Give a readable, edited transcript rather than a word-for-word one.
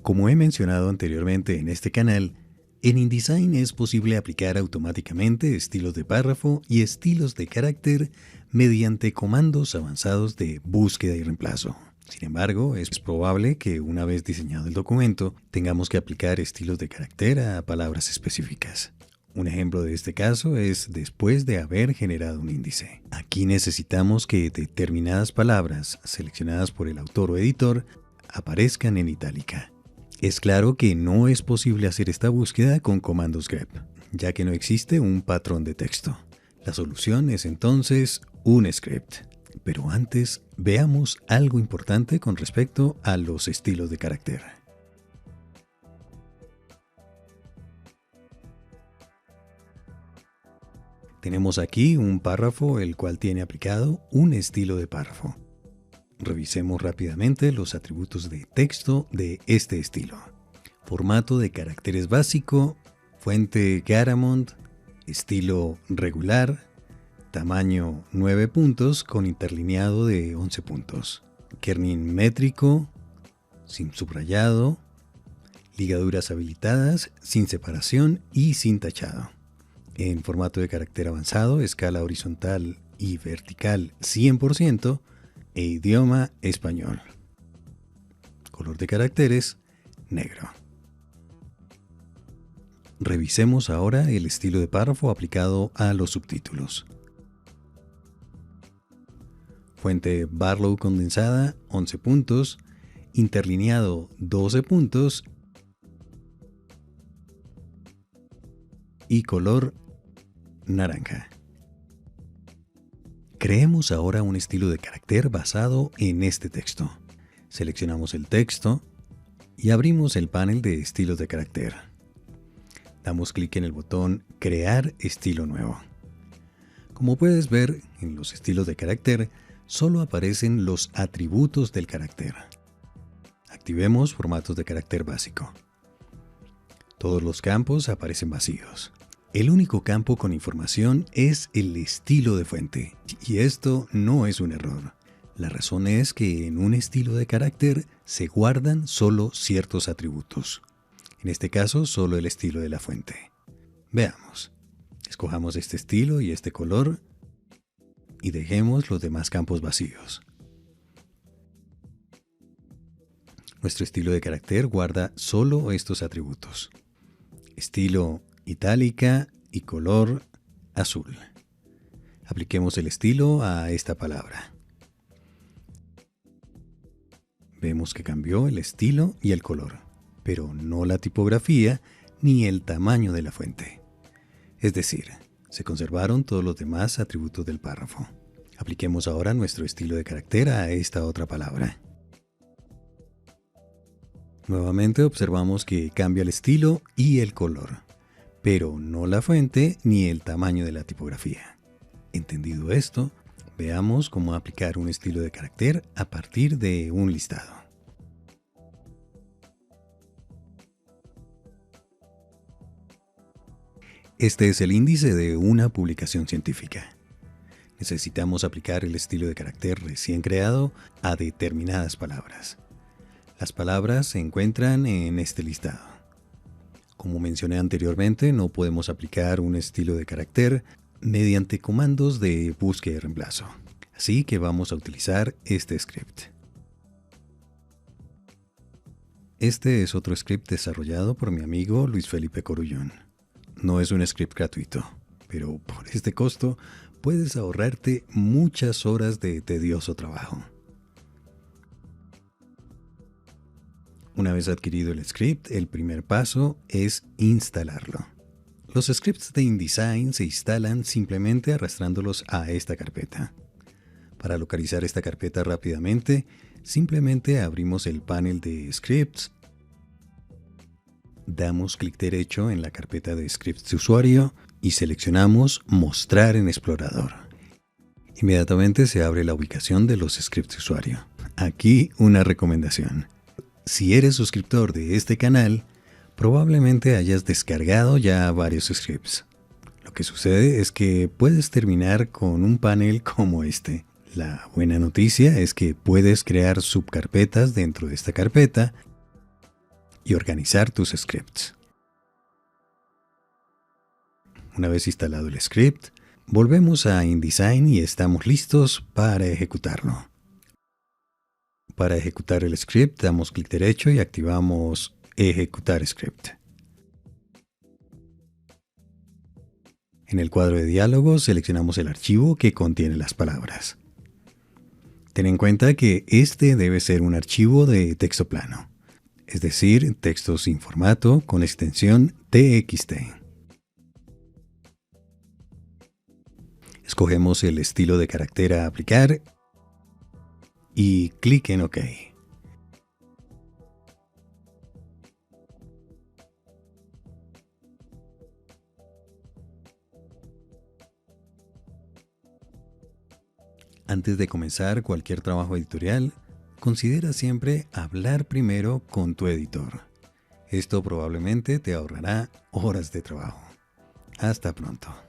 Como he mencionado anteriormente en este canal, en InDesign es posible aplicar automáticamente estilos de párrafo y estilos de carácter mediante comandos avanzados de búsqueda y reemplazo. Sin embargo, es probable que una vez diseñado el documento, tengamos que aplicar estilos de carácter a palabras específicas. Un ejemplo de este caso es después de haber generado un índice. Aquí necesitamos que determinadas palabras seleccionadas por el autor o editor aparezcan en itálica. Es claro que no es posible hacer esta búsqueda con comandos grep, ya que no existe un patrón de texto. La solución es entonces un script. Pero antes, veamos algo importante con respecto a los estilos de carácter. Tenemos aquí un párrafo el cual tiene aplicado un estilo de párrafo. Revisemos rápidamente los atributos de texto de este estilo. Formato de caracteres básico, fuente Garamond, estilo regular, tamaño 9 puntos con interlineado de 11 puntos, kerning métrico, sin subrayado, ligaduras habilitadas, sin separación y sin tachado. En formato de carácter avanzado, escala horizontal y vertical 100% e idioma español. Color de caracteres negro. Revisemos ahora el estilo de párrafo aplicado a los subtítulos. Fuente Barlow condensada 11 puntos, interlineado 12 puntos y color naranja. Creemos ahora un estilo de carácter basado en este texto. Seleccionamos el texto y abrimos el panel de estilos de carácter. Damos clic en el botón Crear estilo nuevo. Como puedes ver, en los estilos de carácter solo aparecen los atributos del carácter. Activemos formatos de carácter básico. Todos los campos aparecen vacíos. El único campo con información es el estilo de fuente, y esto no es un error. La razón es que en un estilo de carácter se guardan solo ciertos atributos. En este caso, solo el estilo de la fuente. Veamos. Escojamos este estilo y este color y dejemos los demás campos vacíos. Nuestro estilo de carácter guarda solo estos atributos. Estilo itálica y color azul. Apliquemos el estilo a esta palabra. Vemos que cambió el estilo y el color, pero no la tipografía ni el tamaño de la fuente. Es decir, se conservaron todos los demás atributos del párrafo. Apliquemos ahora nuestro estilo de carácter a esta otra palabra. Nuevamente observamos que cambia el estilo y el color, pero no la fuente ni el tamaño de la tipografía. Entendido esto, veamos cómo aplicar un estilo de carácter a partir de un listado. Este es el índice de una publicación científica. Necesitamos aplicar el estilo de carácter recién creado a determinadas palabras. Las palabras se encuentran en este listado. Como mencioné anteriormente, no podemos aplicar un estilo de carácter mediante comandos de búsqueda y reemplazo. Así que vamos a utilizar este script. Este es otro script desarrollado por mi amigo Luis Felipe Corullón. No es un script gratuito, pero por este costo puedes ahorrarte muchas horas de tedioso trabajo. Una vez adquirido el script, el primer paso es instalarlo. Los scripts de InDesign se instalan simplemente arrastrándolos a esta carpeta. Para localizar esta carpeta rápidamente, simplemente abrimos el panel de scripts, damos clic derecho en la carpeta de scripts de usuario y seleccionamos Mostrar en Explorador. Inmediatamente se abre la ubicación de los scripts de usuario. Aquí una recomendación. Si eres suscriptor de este canal, probablemente hayas descargado ya varios scripts. Lo que sucede es que puedes terminar con un panel como este. La buena noticia es que puedes crear subcarpetas dentro de esta carpeta y organizar tus scripts. Una vez instalado el script, volvemos a InDesign y estamos listos para ejecutarlo. Para ejecutar el script, damos clic derecho y activamos Ejecutar script. En el cuadro de diálogos seleccionamos el archivo que contiene las palabras. Ten en cuenta que este debe ser un archivo de texto plano, es decir, texto sin formato con extensión TXT. Escogemos el estilo de carácter a aplicar y clic en OK. Antes de comenzar cualquier trabajo editorial, considera siempre hablar primero con tu editor. Esto probablemente te ahorrará horas de trabajo. Hasta pronto.